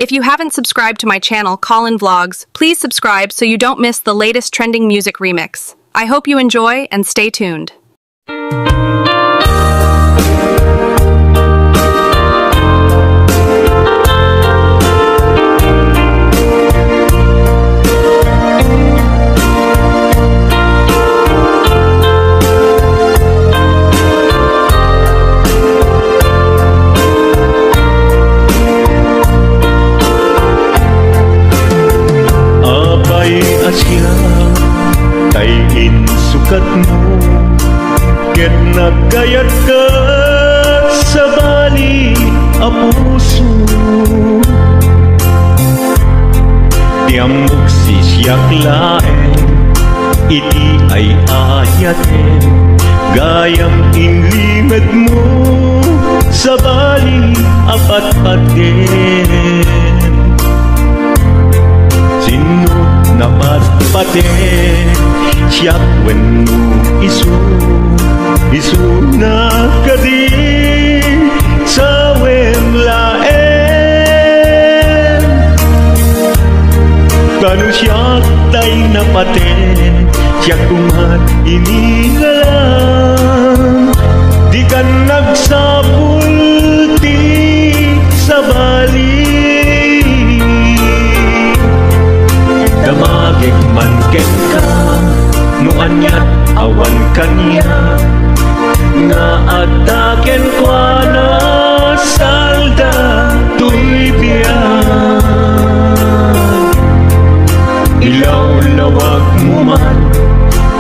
If you haven't subscribed to my channel, Colin Vlogs, please subscribe so you don't miss the latest trending music remix. I hope you enjoy and stay tuned. Sukat mo, ket nagkayat ka sa bali a puso. Tiamok sisyak laeng, iti ay ayaten, gayam inlimad mo sa bali a patpaten. Sinut na patpaten, siyak wenno isu na kadi sa wemlaen. Kanu siyak tay napaten, siyak kumat inigalang, di kan nagsapulti sa bali. Damagig man ken ka, nuanyat awan kanya, nga ataken kwa na salda tuibyan. Ilaw-lawag mo man,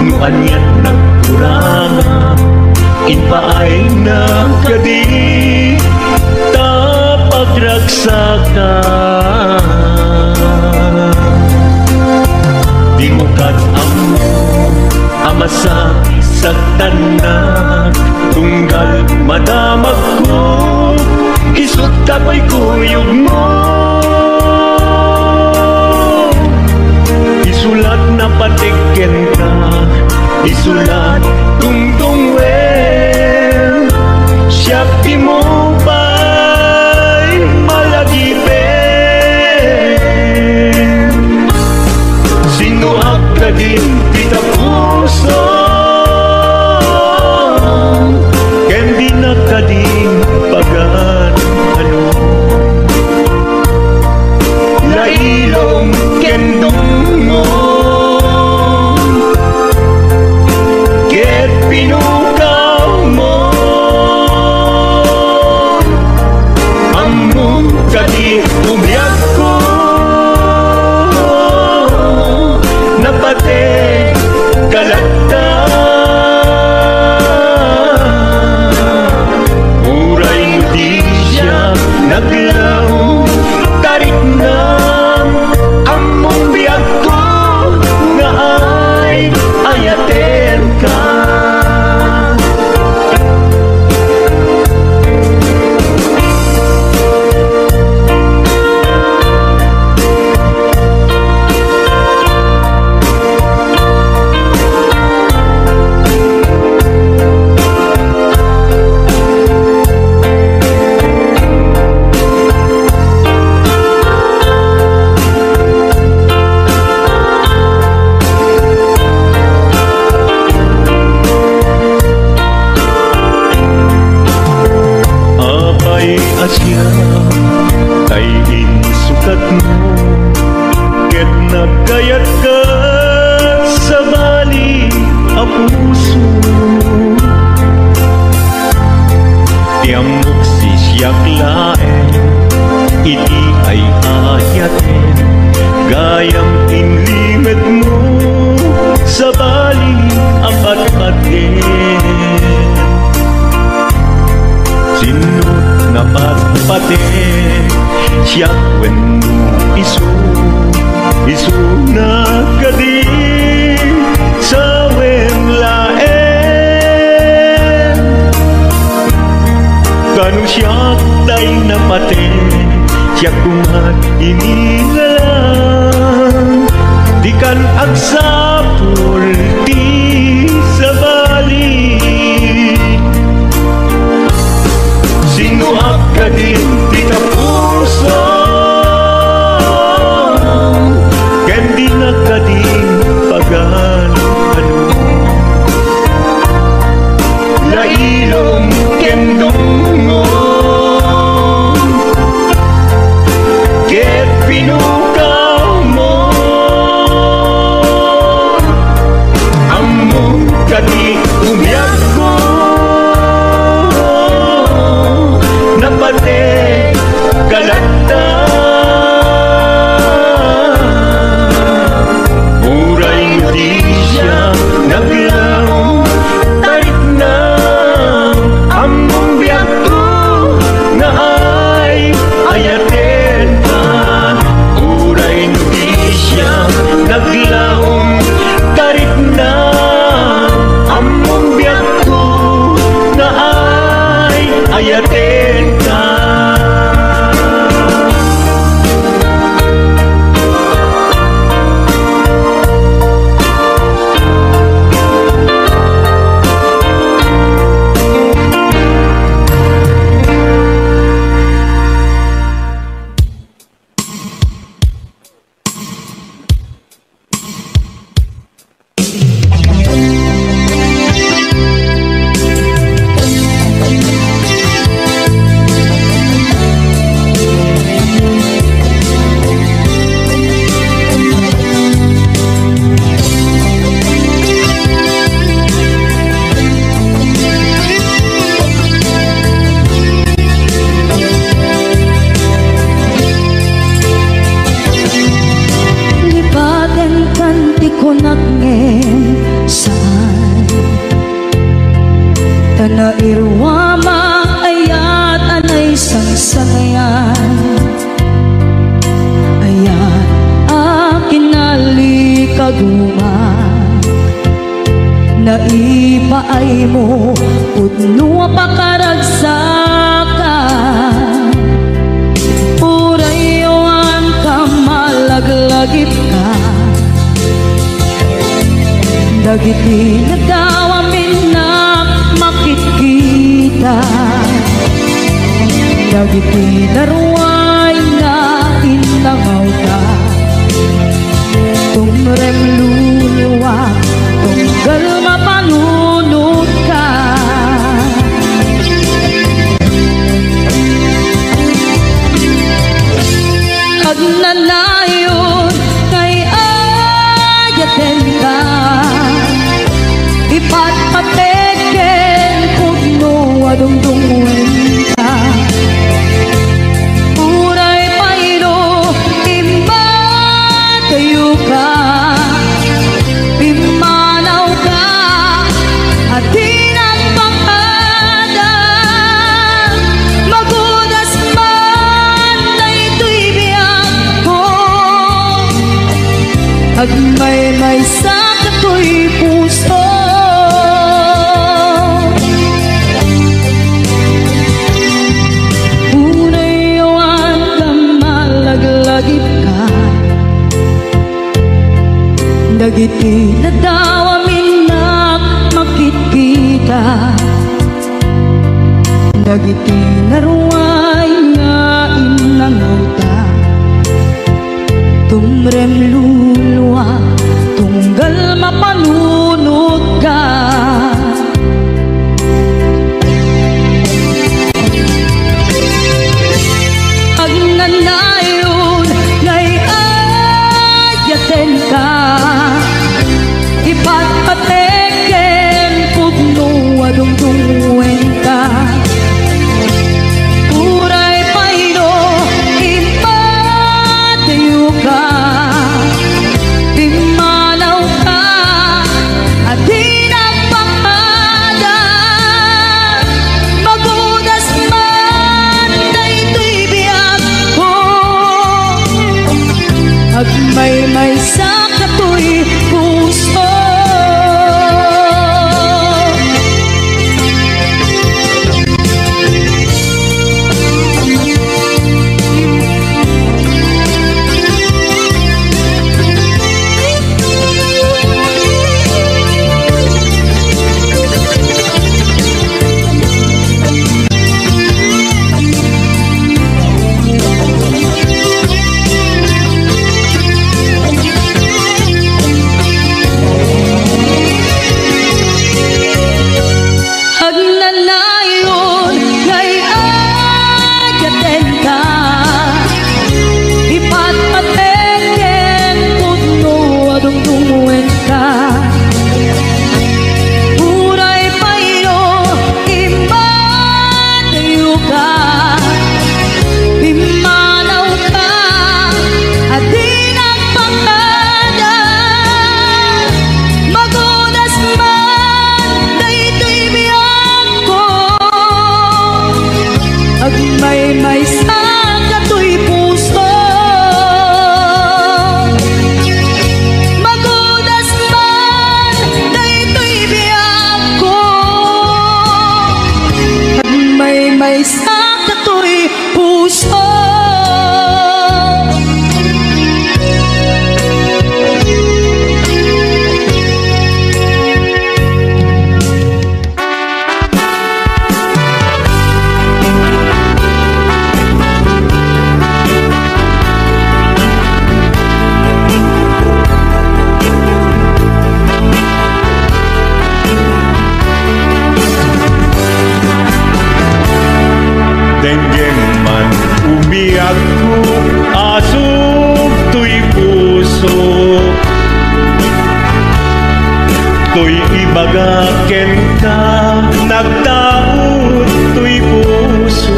nuanyat nagkuranga, inpaay na kadi tapagraksakan. Di mo kat-amo amasa sa tanan, tunggal madamag ko, isut kapoy kuyog mo. Isulat na patiken ka, isulat tungtung wen, siya di mo ba'y malagipen. Sinuak ka din kita puso, ken di na ka din pagan ano. Lailong ken dungo, ket pinukaw mo, among ka di umyak ko. Napate kalata, uray mo di siya naglaw, tarik na among biyag ko, nga ay ayaten ka. Asya kay insukat mo, ket nagkayat ka sa bali a puso. Tiamok sisyak laeng, iti ay ayaten, gayam inlimad mo sa bali a patpaten. Sinut na patpaten, siyak wenno isu na kadi sa wemlaen. Kanu siyak tay napaten, siyak kumat inigalang, di kan agsapulti sa bali. Sinuak ka din di ka puso, naipaay mo udno pakaragsakan urayon ka malaglagip ka dagiti nagawamin na makikita dagiti naruay nga inangaw ka tumrem luluwa tunggal mapanunod ka agnanayon kay ayaten ka ipatpateken pugno adungdungwen ka uray paylo imba kayo ka pimanaw ka at tinagpakada magudas man na ito'y biyag ko agmay-may sa kato'y puso unayawan ka malaglagip ka dagiti nadawamin na makikita dagiti naruay nga inangaw ta tumrem luluwa tunggal mapanunod ka agnanayon ngay ayaten ka ipatpateken pugno adungdungwen ka uray paydo impatayo ka pimanaw ka at tinagpakada magudas man na ito'y biyag ko agmay-may sa kato'y puso agnanayon ngay ayaten ka ipatpateken pugno adungdungwen ka uray paydo impatayo ka pimanaw ka at tinagpakada magudas man na ito'y biyag ko agmay-may sa kato'y puso magudas man na ito'y biyag ko agmay-may sa kato'y puso Denggem man umiyak ko asog to'y puso to'y ibagaken ka nagdaot to'y puso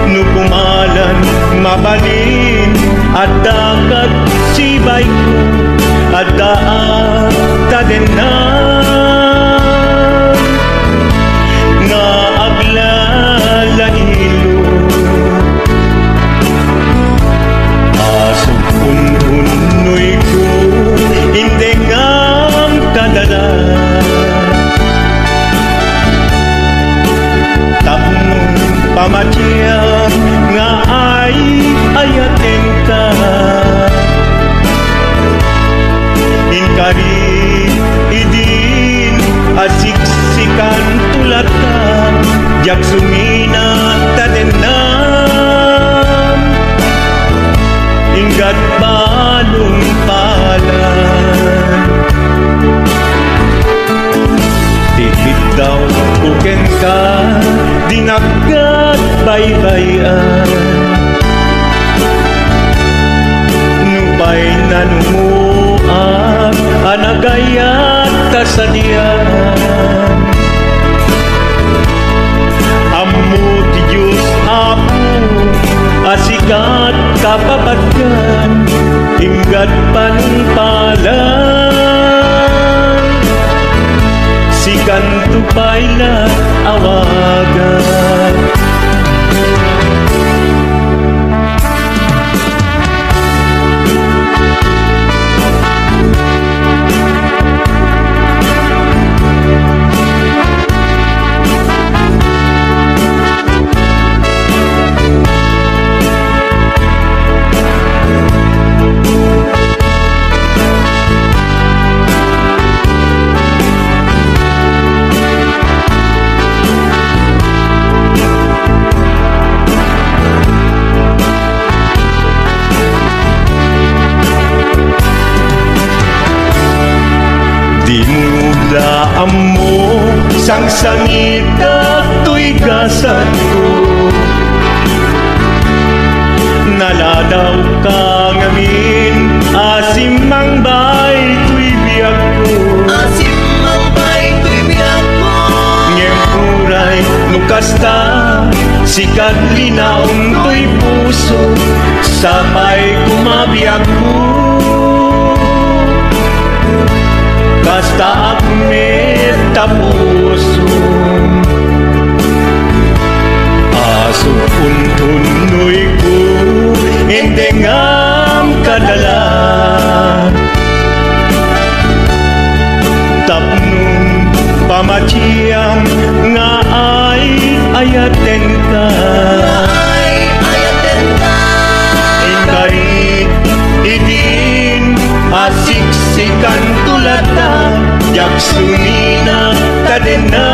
nukumalan mabalin at dagat sibay ko at daan tadenan nga aglalahilo asog unhunoy ko hindi nga nga ay ayaten ka. Inkari idin asiksikan tulat ka, jak sumina tadenam, inggat balong palan. Tihid daw buken ka, dinaggat baybayan. Nupay nanumuak, anagayat kasadian. Ammo ti Diyos Apo, asikat kapapatkan, inggat panumpalan. Sikan tupay na awagan. Dimula mo sang sangit at tuigasan ko, naladaw ka ngamin asimang bay tuibiyag ko. Asimang bay tuibiyag ko, ngemuray nukasta sikat linaong tuy puso, sabay kumabiyag ko. Basta akmet tapuso, asok untunoy ko, indengam kadala. Tapnong pamatiyang nga ay ayaten ka. Ingkarit idin asiksikan tulata, jak sumina kadena.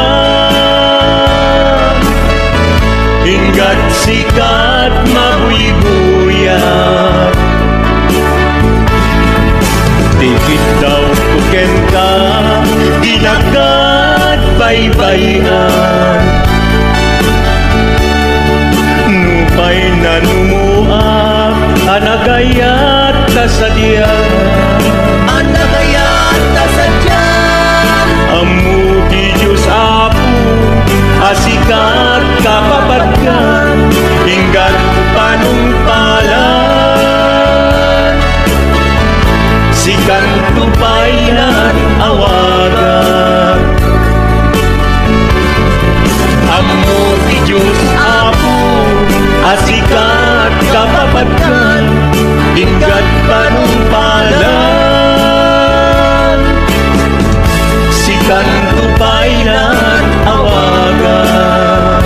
Inggat sikat mabuy-buyat, tikit daw kuken ka, ginagat baybayan. Nupay nanumuak, anagayat kasadian. anagayat kasadyan. Ammo ti Diyos Apo, asikat kapapatkan, inggat panumpalan. Sikan tupayan awagan. Ammo ti Diyos Apo, asikat kapapatkan, inggat panumpalan. Sikan tupayan awagan.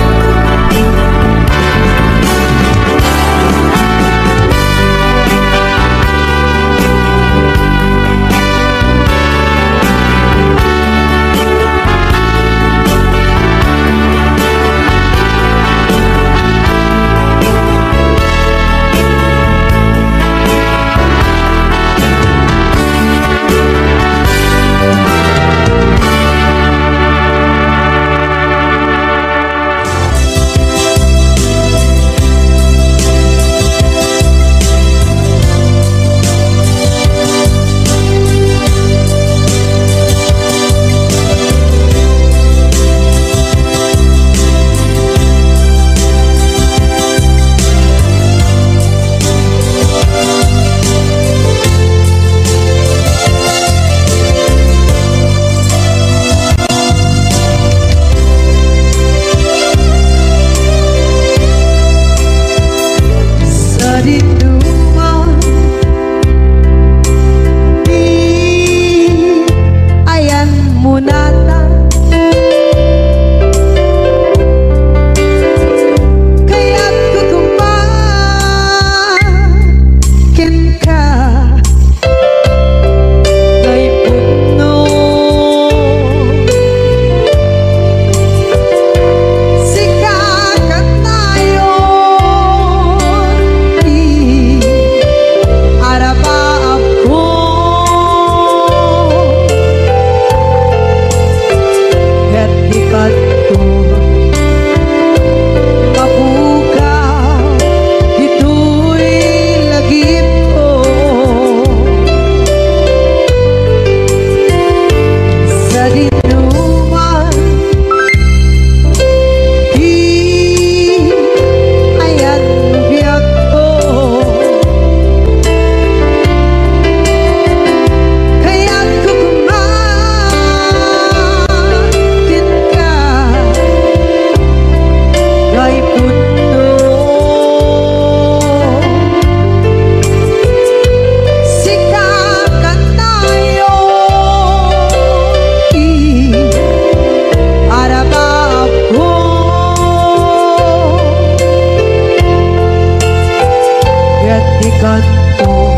di kanto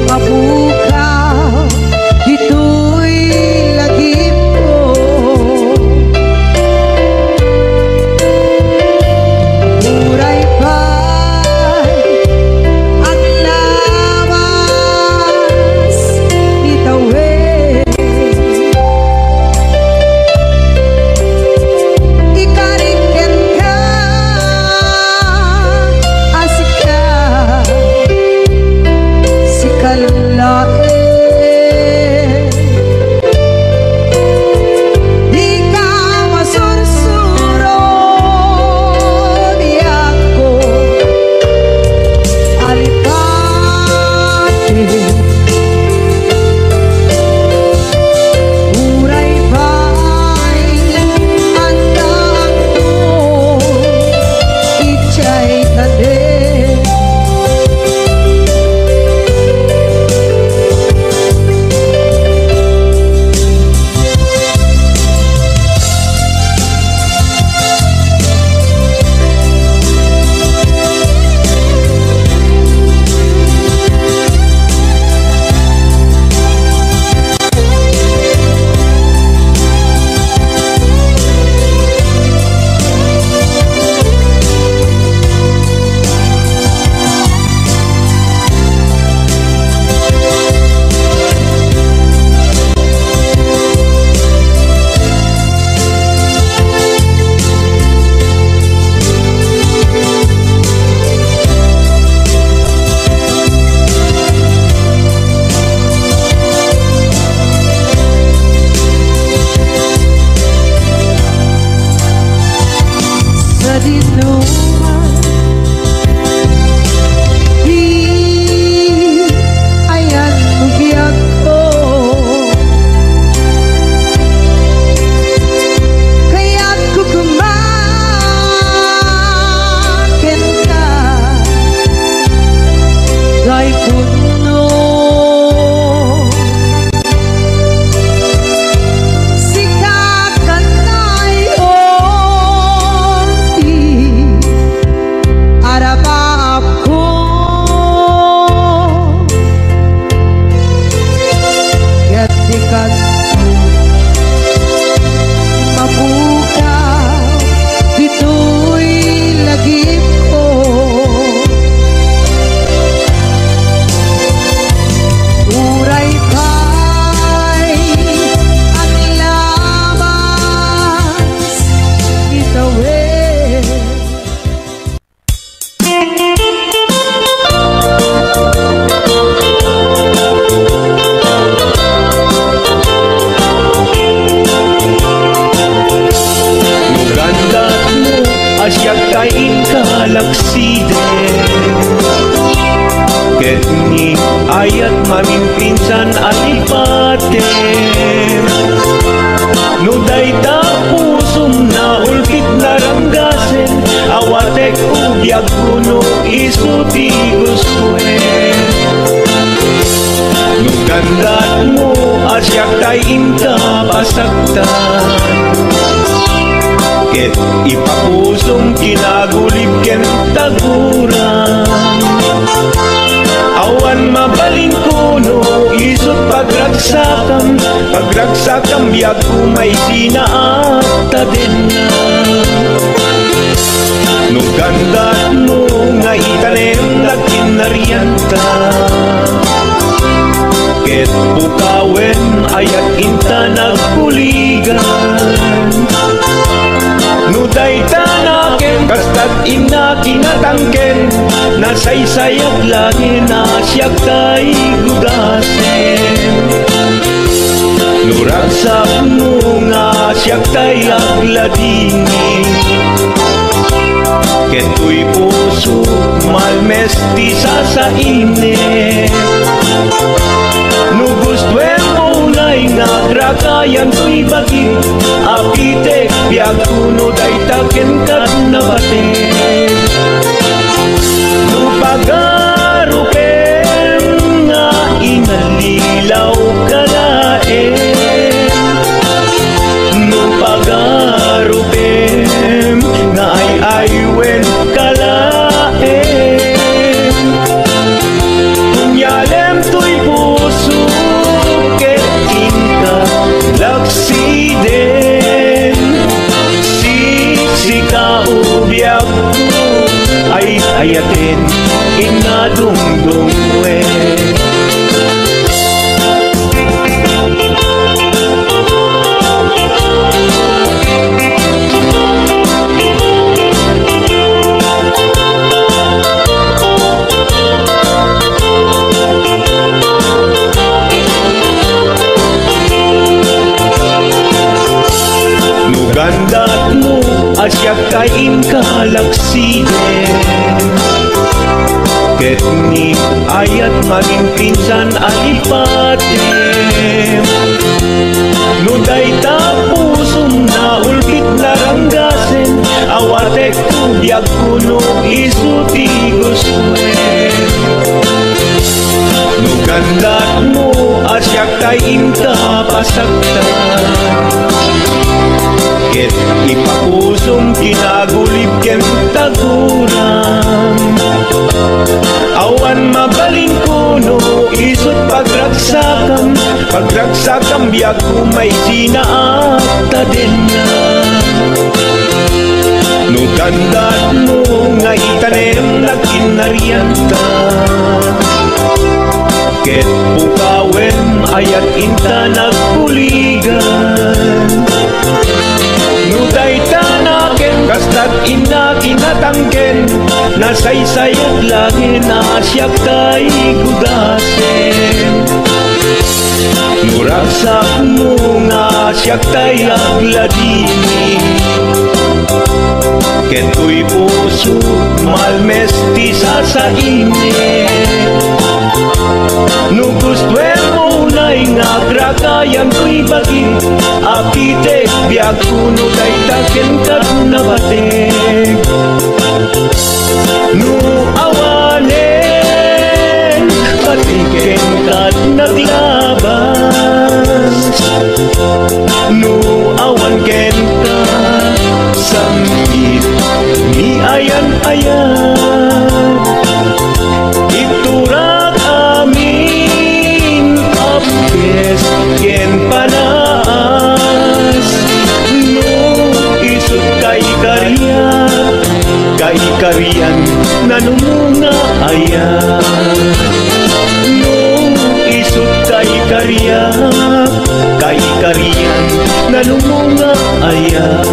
mapukaw dito'y lagip ko. Muray pa'y ang lawas itawid. Ikariken ka asika si kalulae. Di ka masursuro biyak ko alipate. Uray pa'y andang ko ichay tade. Sa dinuman di ayan mo biyak ko. Kaya't kukumakin ka kay puno. Sikakanay onti arabab ko. Gati kanto mapukaw dito'y lagip ko. Uray pa'y ang lawas itawid. Nugandat mo asyak kain kalaksiden. Ket ni ayat mamimpinsan alipaten. No dayta pusum na ulkit naranggasen. Awatek ubyag kuno isuti gustuen. Nugandat mo asyak kain kabasaktan. Ket ipapusong kinagulib ken taguran. Awan mabalin kuno isut pagragsakam. Pagragsakam biag kumay sinaata din na. Nugandat mo nga itanem nagkinarianta. Ket bukawen ayat inta nagkuligan. Nuday tanaken kastat ina kinatangken. Nasaysayag lagi na siyak kay gugasen. Nuragsak mo nga siyak kay agladingin. Keto'y puso malmesti sa init. Nugustwen mo na'y nagrakayan to'y bagi. Apitek biag kuno day taken kat nabaten. Nupagarupen nga inalilaw kalaen. Nupagarupen nga ay aywen kalaen. ayatin inadungdungwe. Gandat mo asyak kain kalaksiden, ket ni ayat maging pinsan alipatem. No dayta pusong na ulpit na ranggasen, awatek biag kuno isuti guswen. No gandat mo asyak kain kapasaktan, ket ipapusong kinagulip ken taguran. Awan mabalin kuno isut pagragsakam biag kumay sinaakta din na. No gandat mo nga itanem nagkinarianta, ket pukawen ayat inta nagpuligan. Nuday tanaken kastat ina kinatangken, nasaysayat lagi na siyak tay gudasen. Nuragsak mo nga siyak tay agladini, ket tuy puso malmesti sa init. No gustuem mo unay nga gragayan tuy bagi, apitek biag kuno day taken kat nabatek. No awanen patiken kat naglabas, no awan ken ka sangit ni ayan-ayan. Iturak amin apkes ken panas, no isut kay kariyan nanumunga ayan. No isut kay kariyan nanumunga ayan.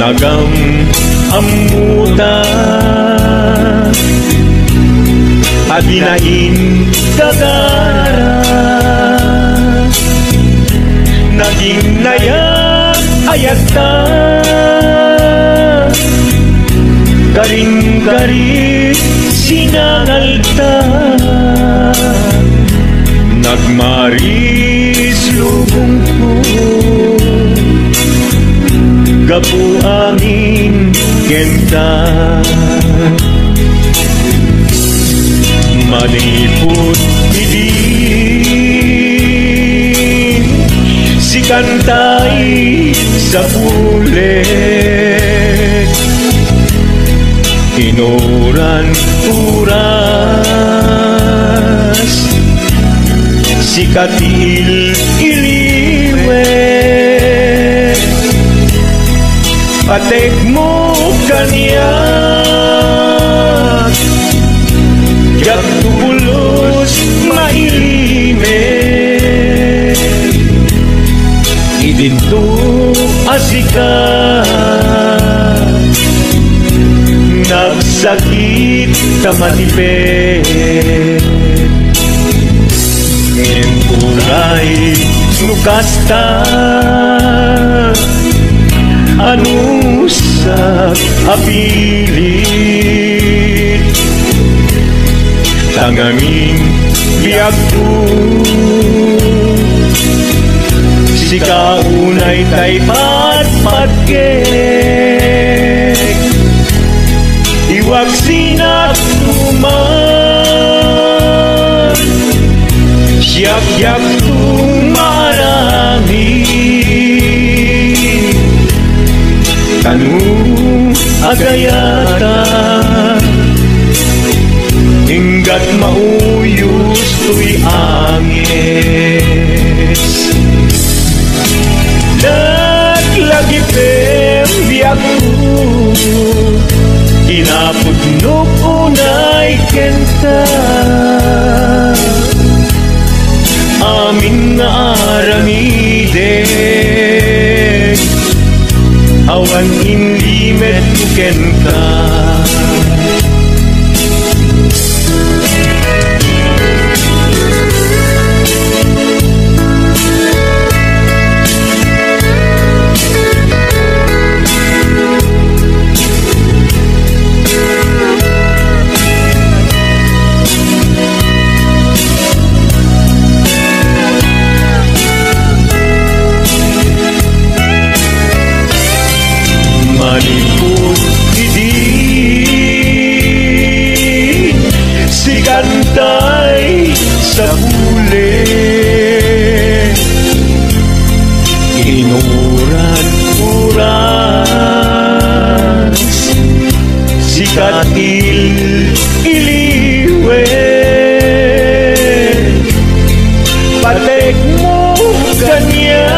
nagam amuta adinain kagara naging nayak ayata garing-garing sinangalta nagmaris lubong ko gapu angin kenta malipot idin si kantay sa pulet inuran uras si katil iliwet patek mo kanyak yak tubulos mailimet idinto asikat nagsakit kamanipet ngenturay nukasta anusak apilit tangangin biyagto si kaunay tay patpatkek iwag sinagtuman siyak-yak tumarami tanong agayata hinggat mauyos tuy angis naglagipem biyagto kinapudnok unay kenta amin nga aramiden awan inlimet kenta malipot idin si kantay sa pulet inuran uras si katil iliwet patek mo ganyan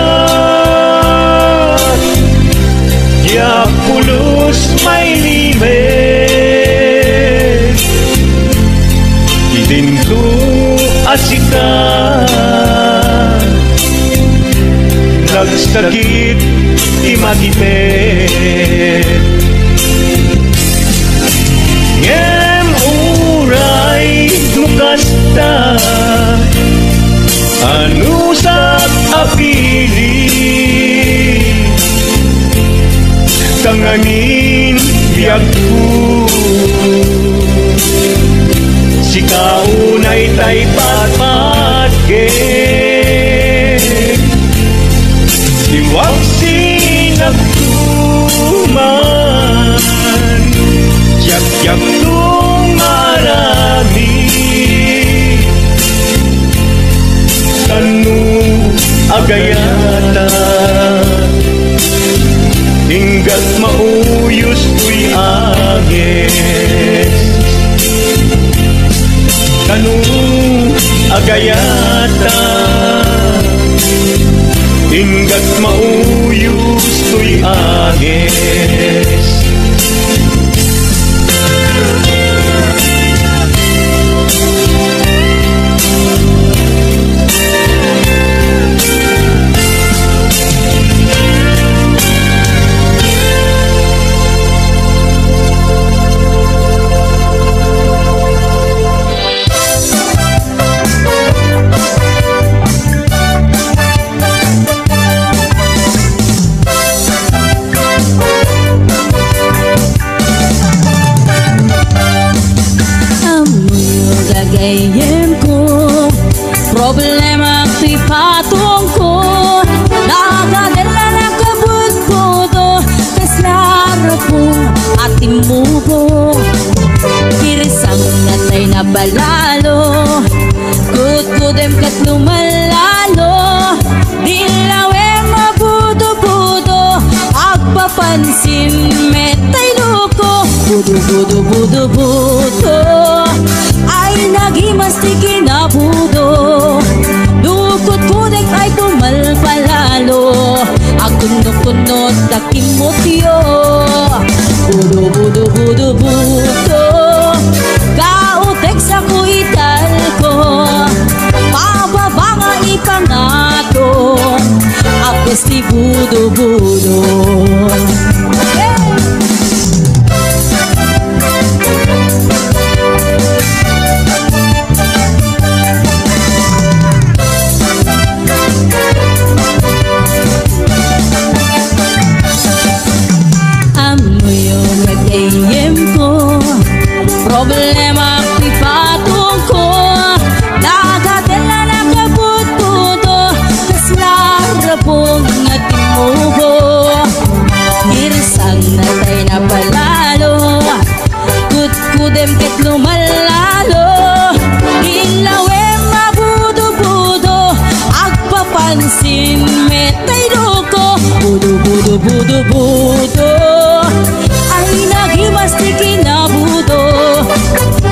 yak pulos may limet idinto asikat nagsakit imagipet ngem uray nukasta anusak apili tangangin biyagto si kaunay tay patpatkek iwag sinagtuman yak-yak tumarami tanong agayata hinggat mauyos tuy agis tanong agayata hinggat mauyos tuy agis nagayem ko problema ti patong ko nagadala na kabut-buto kaslaro ko ating mubo kirisang natay na balalo kut-kudem kat lumalalo dilawe mabudo-budo agpapansin metay luko budo-budo-budo-budo ay nagimasti kinabudo dukut-kudek ay pumalpalalo akunod-kunod takimotyo budo-budo-budo-budo kautek sa kuital ko pababa nga ipangato apes ti budo-budo. Problema ti patong ko nagadala na kabut-budo kaslarapong ating mubo irisang natay na palalo kut-kudem ket lumalalo ilawe mabudo-budo agpapansin metay luko budo-budo-budo-budo ay nagimasti kinabudo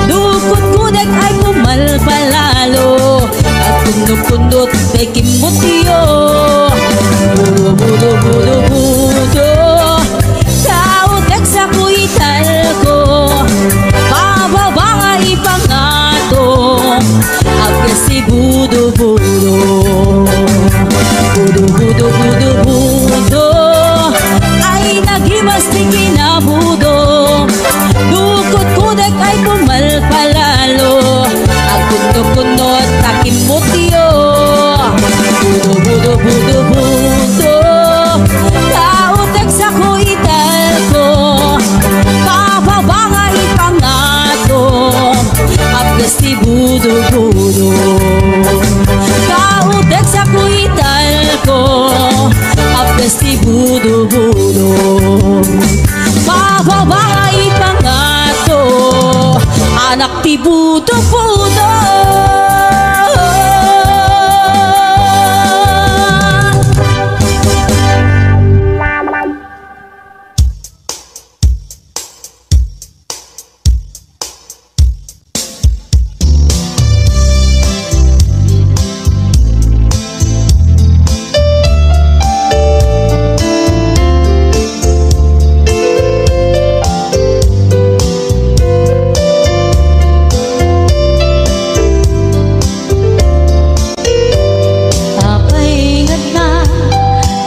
dukut-kudek ay pumalpalalo at kundot-kundot ay kimutyo budo-budo-budo-budo kautek sa kuital ko pababa nga ipangato agkas si budo-budo budo-budo-budo-budo ay nagimasti kinabudo dukut-kudek ay pumalpalalo agkunod-kunod takimotyo budo-budo-budo-budo kautek sa kuital ko pababa nga ipangato apes ti budo-budo kautek sa kuital ko apes ti budo-budo pababa nga ipangato anak ti budo-budo.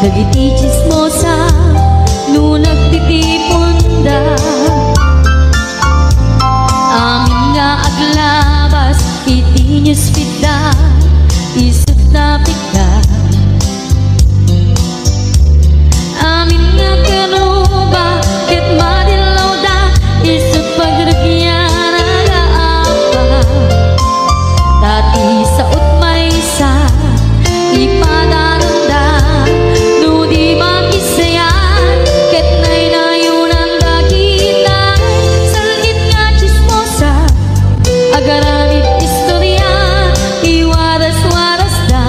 Dagiti chismosa no nagtitipunda amin nga aglabas iti nyuspita isut na pigda amin nga kanuba ket madilaw da isut pagragyan agaapa dati sa utmaysa ipadaranda di makisayan ket nay nayunan dagita salgit nga chismosa agaranit istorya iwaras-waras da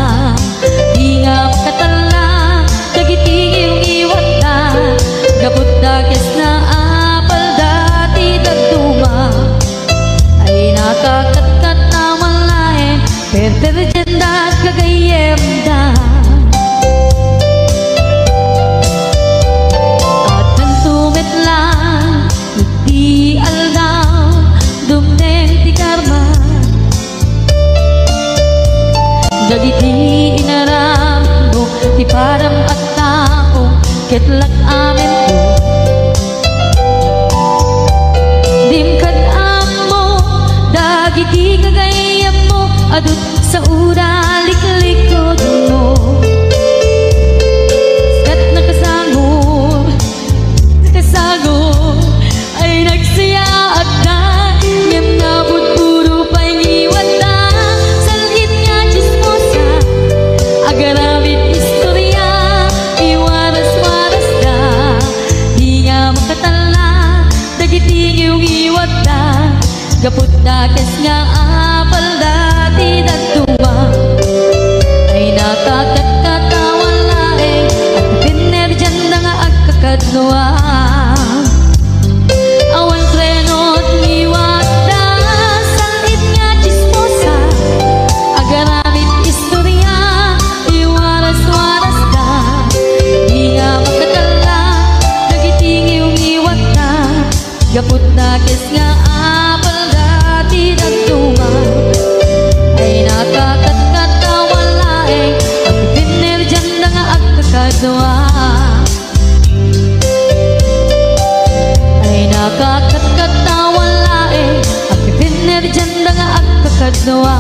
di nga katala dagiti iwat da gabut da kes na apal dati dagduma ay nakakatkat na malain perterjen da kagayem da dagiti inaram mo ti param at tao ketlak amin ko dimkad amo dagiti kagayam mo adut sa uraliklikod mo kat nakasangod ay nagsaya at na yam na budburo pa iniwan kadwa. Awan trenot ngiwat da salit nga chismosa, agaramit istorya iwaras-waras da. Di nga makatala nagitingiw ngiwat da, gaput na kes nga apal dati nagtunga. Ay nakakatkat na walae ang pipinil dyan na nga agkakadwa. Ay nakakatkat na walae ang pipinil dyan na nga agkakadwa.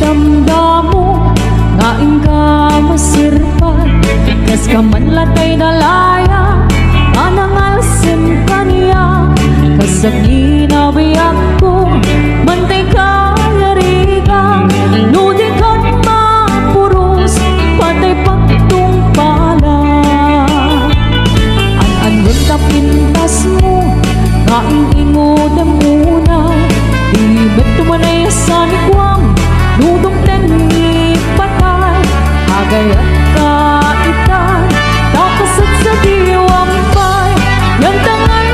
Damdamo ngaing ka masirpan, kas ka man latay dalaya anangalsim kaniya, kasag inabiyak ko mantay ka yarigang nudikat mapuros patay pagtungpala. An-angon ka pintas mo ngaing ingod ang muna, di betumanay sa nikwang nudong tengi patay agayat ka itan tapos at sa diwampay yang tangan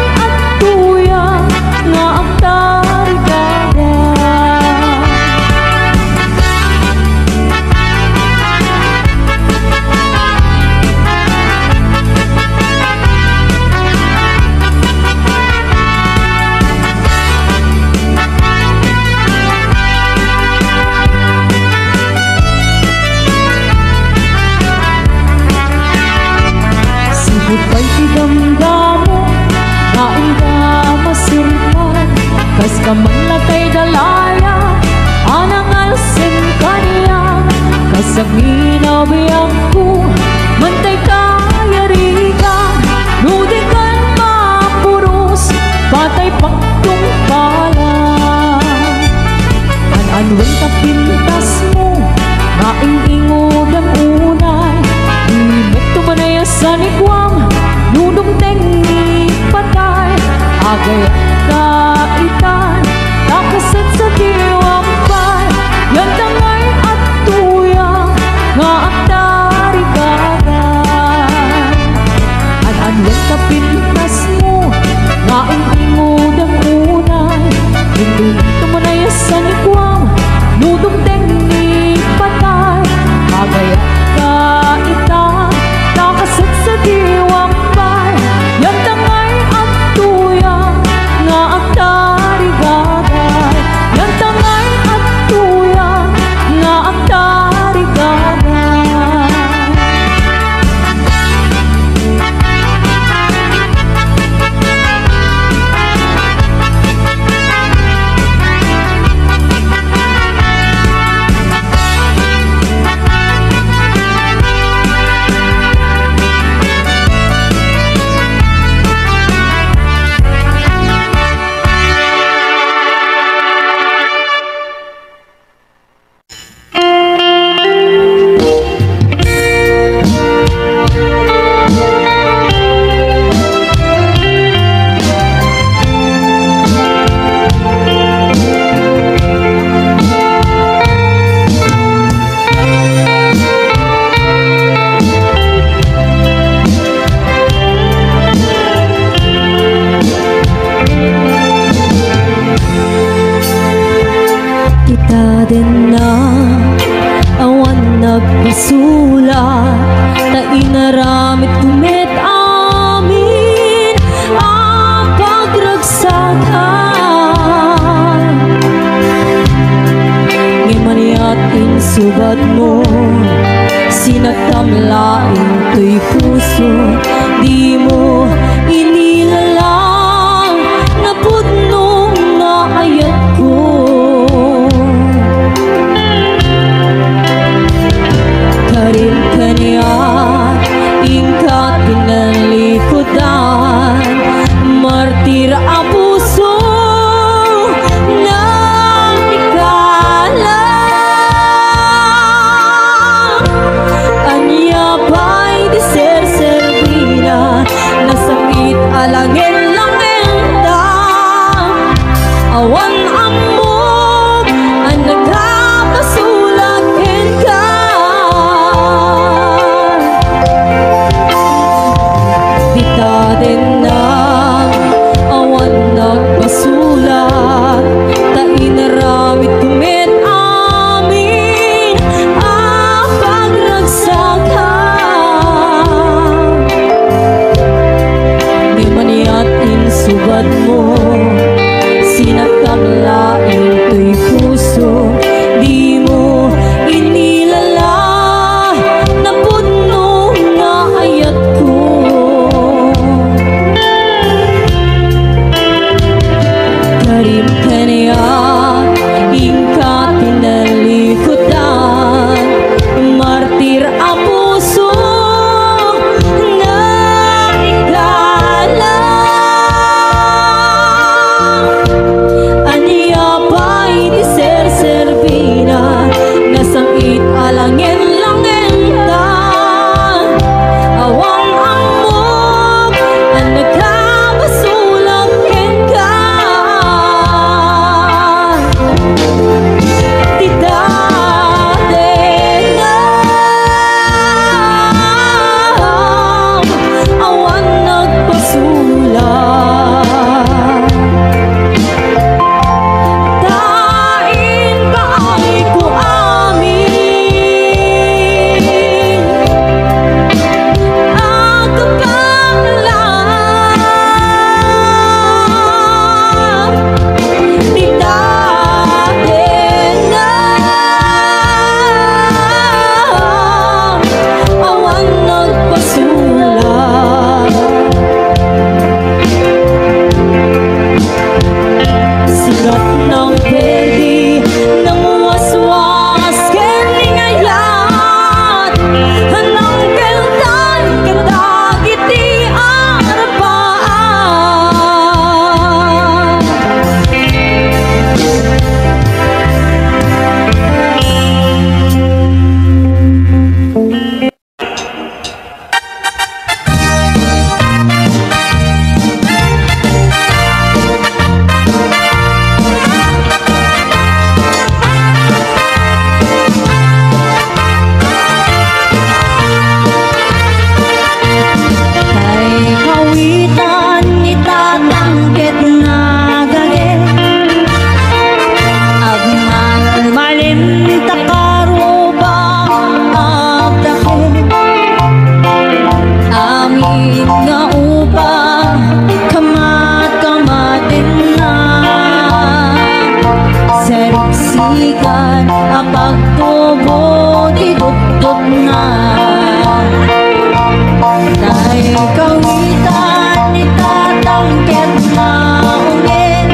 Sa minabayang ko mantay kayari ka nudi kan mapuros patay pagtung pala an-anwen ta pintas mo maing-ingod ang unay himot tumanay sa nigwang nudong tengni patay agay kaitan nakasat sa diwang pay yan tangay at tuyang nga aktari kagan an-anwen ta pintas mo maing-ingod ang unay himot tumanay sa nigwang nudong tengni patay agay kaitan nakasat sa diwang pay yan tangay at tuyang nga aktari gagay yan tangay at tuyang nga aktari gagay. Kita din na awan nagpasulat ta inaramit kumit amin ang pagragsakan ngimaniat insubad mo sinagtamlaing to'y puso di mo inilalang na pudnong na ayat ko karin kaniya ingkat pinalikodan martir ang puso ng ikalang anya pa'y di ser-servina nasakit Karubo di dudot na Dahil kawitan ni tatangket na ungin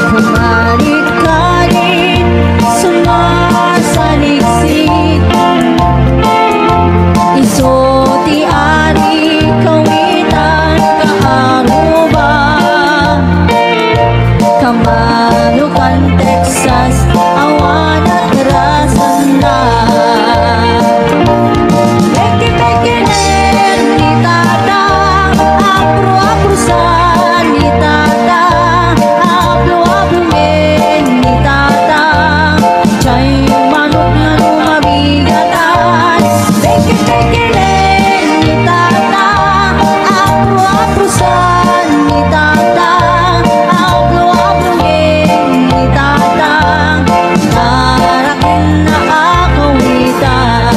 Kumalit-kalit sumasaliksik Iso ti ari kawitan kaaruba Kamanukan Texas awan at rasanda Beke-beke nen ni tata apro-aprosan ni tata aplo-aplo men ni tata Chay manok na lumabigatan Beke-beke nen ni tata apro-aprosan ni tata aplo-aplo men ni tata Karakin na akawitan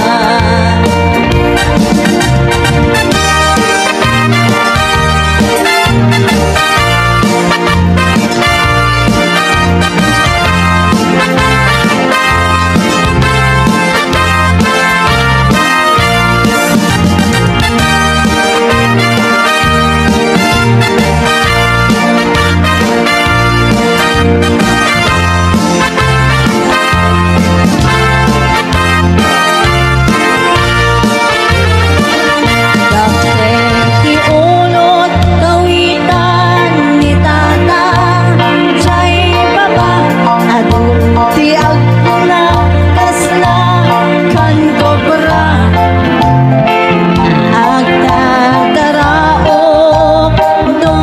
Dapet iunod kawitan ni tata Chay baba adun ti agpuna kasla kan kobra Agtataraok no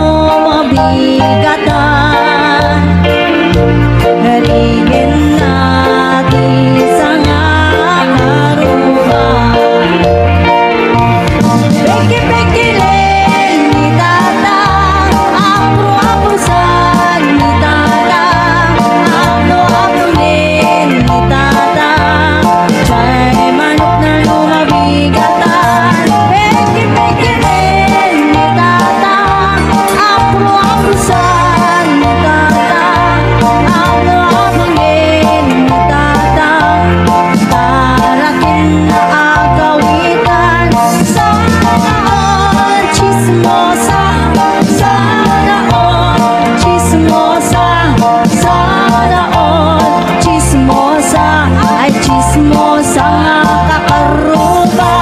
mabigatan Haringin natin sa nga karuba Beke-beke len ni tata apro-aprosan ni tata aplo-aplo len ni tata Chay manok na lumabigatan Beke-beke len ni tata apro-aprosan ni tata aplo-aplo len ni tata Tarakin na agawitan Sana all chismosa Sana all chismosa Sana all chismosa Ay chismosa nga kakaruba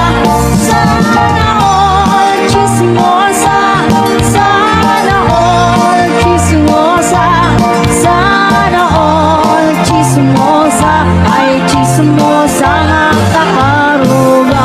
Sana all chismosa Sana all chismosa Sana all chismosa Ay chismosa nga kakaruba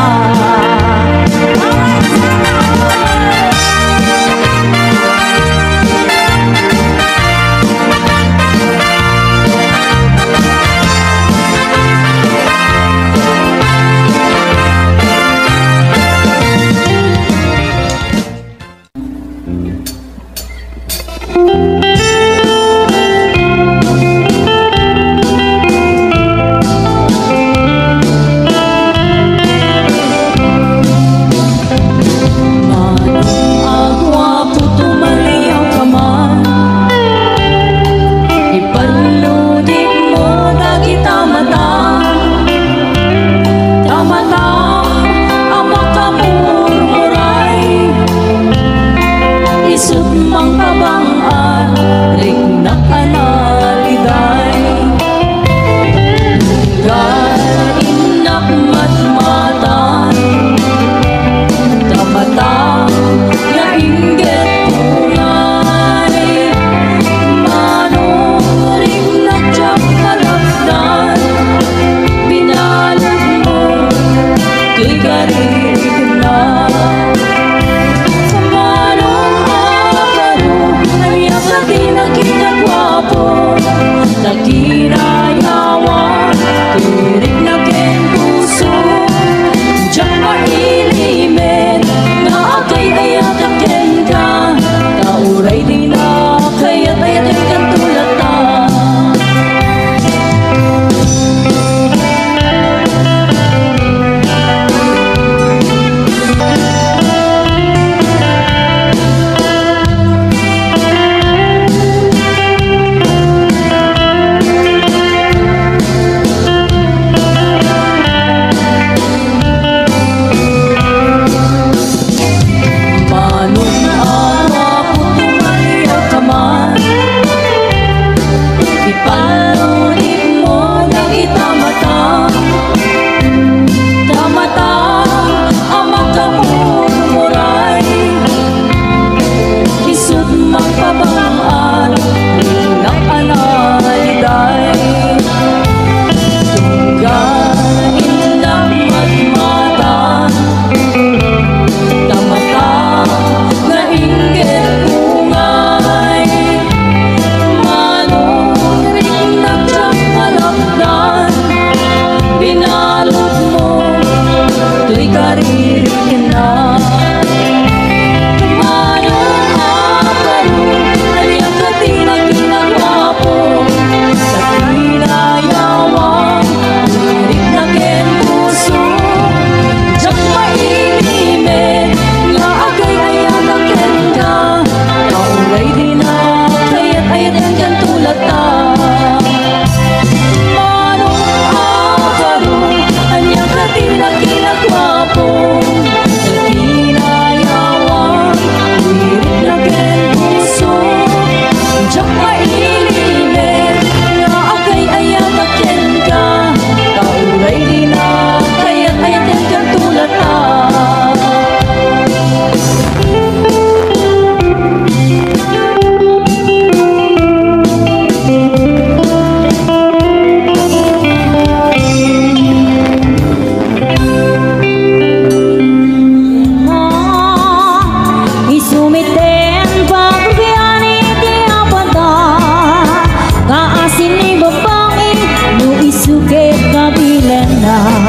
karirikin na. Suket kabilang na